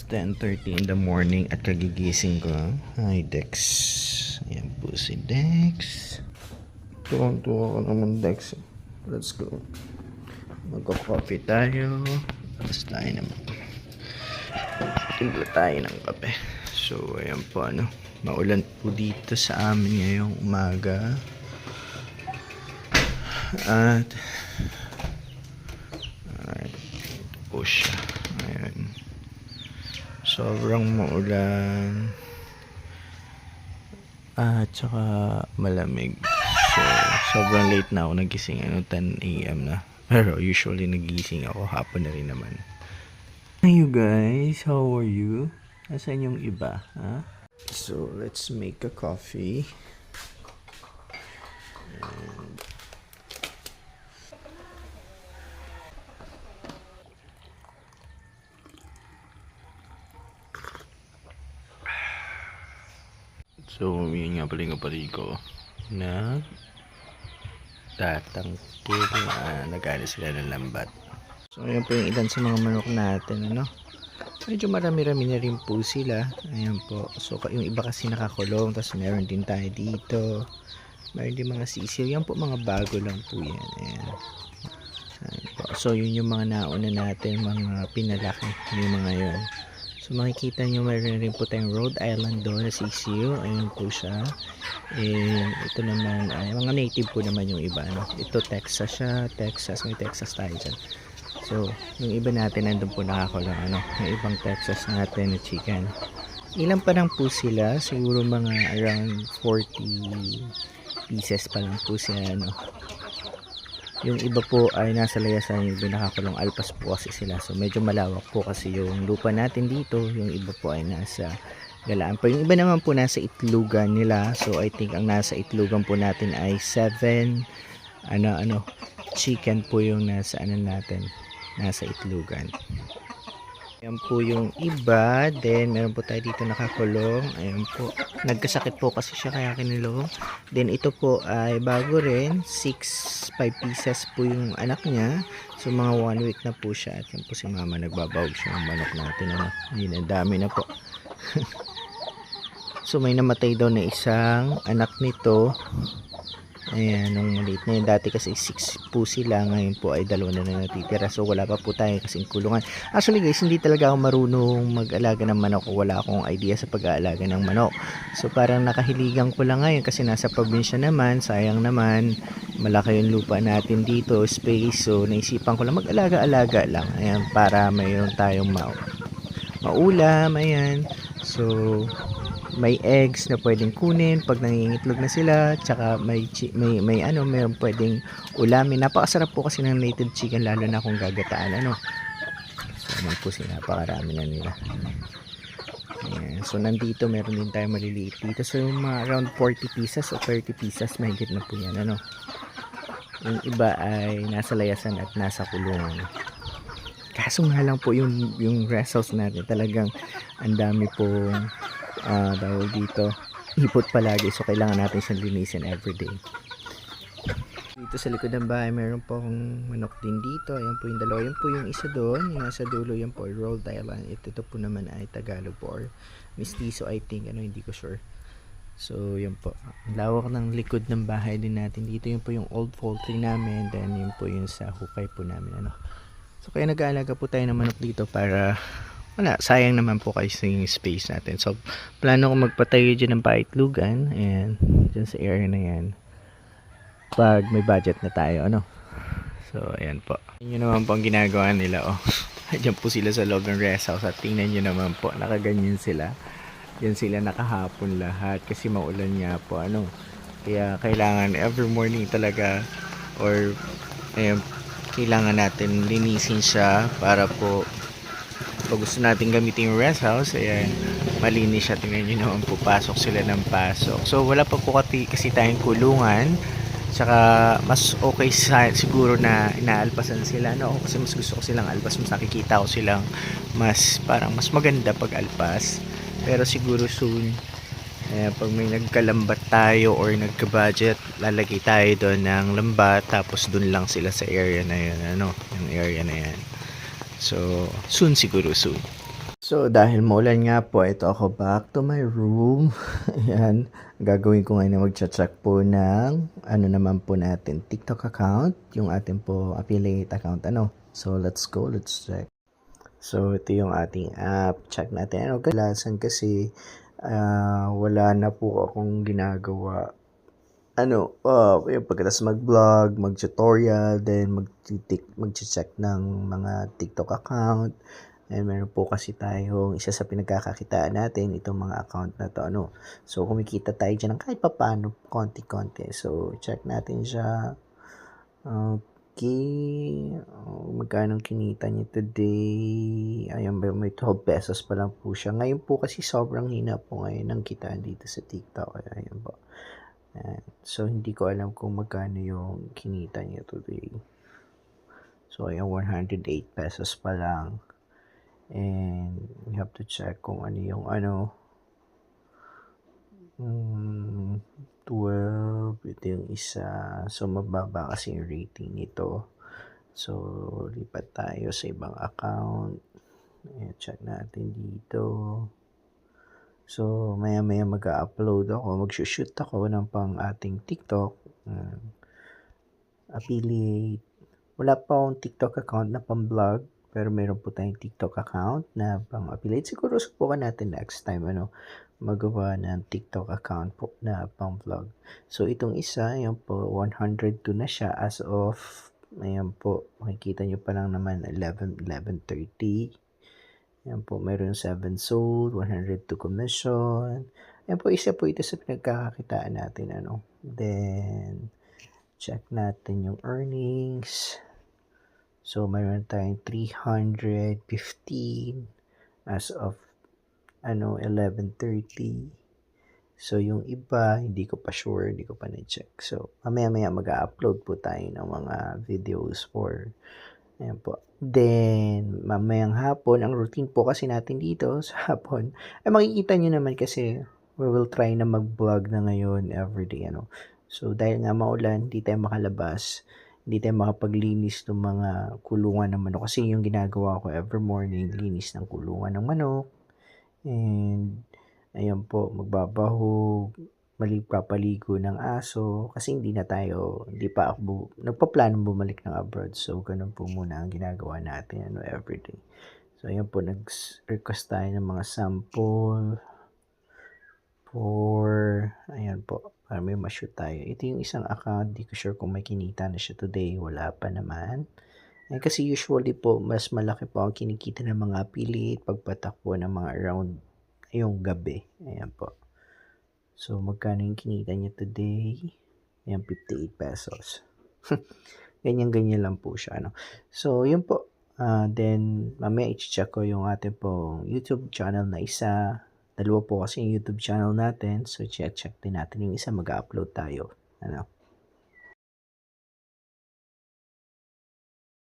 It's 10:30 in the morning at kagigising ko. Hi, Dex. Ayan po si Dex. Tuwang-tuwa ko naman, Dex. Let's go. Magko-coffee tayo. Tapos tayo naman. Timpla tayo ng kape. So, ayan po, maulan po dito sa amin ngayong umaga. At ito po siya. Ayan. Sobrang maulan at saka malamig. So, sobrang late na ako nagising. 10 AM na. Pero usually nagising ako hapon na rin naman. Hey you guys, how are you? Nasaan yung iba? Ha? So, let's make a coffee. And so, yun nga pala yung kapatid ko na tatangkin. Nag-alis sila ng lambat. So, ayan po yung ilan sa mga manok natin. Medyo marami-rami na rin po sila. Ayan po. So, yung iba kasi nakakulong. Tapos meron din tayo dito. Meron din mga sisiw. Yan po mga bago lang po yan. Ayan. Ayan po. So, yun yung mga nauna natin. Mga pinalaki. Yung mga yun. So makikita nyo meron rin po tayong Rhode Island doon na sisiyo. Ayun po siya. Ito naman ay mga native po naman yung iba. Ito Texas siya. Texas. May Texas tayo dyan. So yung iba natin nandun po nakakulang. Yung ibang Texas natin na chicken. Ilan pa lang po sila. Siguro mga around 40 pieces pa lang po sila. Yung iba po ay nasa layasan, yung iba nakakulong alpas po kasi sila. So medyo malawak po kasi yung lupa natin dito. Yung iba po ay nasa galaan pa. Yung iba naman po nasa itlugan nila. So I think ang nasa itlugan po natin ay 7 chicken po yung nasa natin. Nasa itlugan. Ayan po yung iba. Then meron po tayo dito nakakulong. Ayan po. Nagkasakit po kasi siya kaya kinulong. Then ito po ay bago rin. 5 pieces po yung anak niya. So mga 1 week na po siya. At yan po si mama nagbabawag siya ng manok natin. Yun, ang dami na po. So may namatay daw na isang anak nito. Ayan, nung maliit na yun. Dati kasi 6 po sila. Ngayon po ay 2 na natitira. So wala pa po tayo kasing kulungan. Actually guys, hindi talaga ako marunong mag-alaga ng manok. Wala akong idea sa pag-aalaga ng manok. So parang nakahiligan ko lang ngayon kasi nasa probinsya naman. Sayang naman. Malaki yung lupa natin dito. Space. So naisipan ko lang mag-alaga-alaga lang. Ayan, para mayroon tayong maulam. Ayan. So may eggs na pwedeng kunin pag nangingitlog na sila, tsaka mayroon pwedeng ulamin. Napakasarap po kasi ng native chicken lalo na kung gagataan So naman po sila, napakarami na nila. Ayan. So nandito meron din tayo maliliit dito. So yung mga around 40 pieces o 30 pieces mahigit na po yan. Yung iba ay nasa layasan at nasa kulungan. Kaso nga lang po yung rest house natin talagang ang dami pong dahil dito ipot palagi, so kailangan natin siyang linisin everyday. Dito sa likod ng bahay meron po akong manok din dito. Ayan po yung dalawa, yan po yung isa doon, yung nasa dulo yan po Rhode Island. Ito po naman ay Tagalog po or Mestizo I think, hindi ko sure. So yan po, lawak ng likod ng bahay din natin dito. Yun po yung old poultry namin, then yun po yung sa hukay po namin. So kaya nag-aalaga po tayo ng manok dito para sayang naman po kasi yung space natin. So plano ko magpatayo dyan ng paitlugan. Ayan, dyan sa area na yan pag may budget na tayo. So ayan po, yun naman po ang ginagawa nila. Dyan po sila sa loob ng rest house at tingnan nyo naman po, nakaganyan sila. Yan sila nakahapon lahat kasi maulan nga po. Kaya kailangan every morning talaga or kailangan natin linisin siya para po pag gusto natin gamitin yung rest house, ayan, malinis siya. Tingnan nyo naman po, pasok sila ng pasok. So wala pa po kasi tayong kulungan. Tsaka mas okay siguro na inaalpasan sila. Kasi mas gusto ko silang alpas. Mas nakikita ko silang parang mas maganda pag alpas. Pero siguro soon, pag may nagkalambat tayo or nagka-budget, lalagay tayo doon ng lambat. Tapos doon lang sila sa area na yun. Yung area na yan. So, soon siguro, soon. So, dahil maulan nga po, ito ako back to my room. Ayan, gagawin ko ngayon na magcha-check po ng ano naman po natin, TikTok account, yung ating po affiliate account. So, let's go, let's check. So, ito yung ating app. Check natin. Kadalasan kasi wala na po akong ginagawa. Yung pagkatapos mag-vlog, mag-tutorial, then mag-check ng mga TikTok account. And meron po kasi tayong isa sa pinagkakakitaan natin, itong mga account na to. So, kumikita tayo dyan ng kahit papaano, konti-konti. So, check natin siya. Okay. Magkano kinita niya today? Ayan ba, may 12 pesos pa lang po siya. Ngayon po kasi sobrang hina po ngayon ng kitaan dito sa TikTok. Ayan po. So, hindi ko alam kung magkano yung kinita niya today. So, ayan, 108 pesos pa lang. And we have to check kung ano yung 12, ito yung isa. So, mababa kasi yung rating nito. So, lipat tayo sa ibang account. Ayan, check natin dito. So, maya-maya mag-upload ako. Mag-shoot ako ng pang ating TikTok. Affiliate. Wala pa akong TikTok account na pang-vlog. Pero meron po tayong TikTok account na pang-affiliate. Siguro subukan natin next time, magawa ng TikTok account po na pang-vlog. So, itong isa, ayan po, 102 na siya as of, ayan po, makikita nyo pa lang naman, 11:30. Ayan po, meron 7 sold, 102 commission. Ayan po, isa po ito sa pinagkakakitaan natin, Then, check natin yung earnings. So, mayroon tayong 315 as of 11:30. So, yung iba, hindi ko pa sure, hindi ko pa na-check. So, mamaya-maya mag-upload po tayo ng mga videos for, ayan po. Then, mamayang hapon, ang routine po kasi natin dito sa hapon, ay makikita nyo naman kasi we will try na mag-vlog na ngayon everyday, So, dahil nga maulan, hindi tayo makalabas, hindi tayo makapaglinis ng mga kulungan ng manok. Kasi yung ginagawa ko every morning, linis ng kulungan ng manok. And, ayan po, magbabahog, papaligo ng aso. Kasi hindi pa ako, nagpaplanong bumalik ng abroad. So, ganun po muna ang ginagawa natin, everyday. So, ayan po, nag-request tayo ng mga sample ayan po, para may ma-shoot tayo. Ito yung isang account, di ko sure kung may kinita na siya today, wala pa naman. Kasi usually po, mas malaki po ang kinikita ng mga affiliate pagpatakbo ng mga around yung gabi. Ayan po. So, magkano yung kinita niya today? Ayan, 58 pesos. Ganyan-ganyan lang po siya, So, yun po. Then, mamaya i-check ko yung ating pong YouTube channel na isa. Dalawa po kasi yung YouTube channel natin. So, check din natin yung isa. Mag-upload tayo.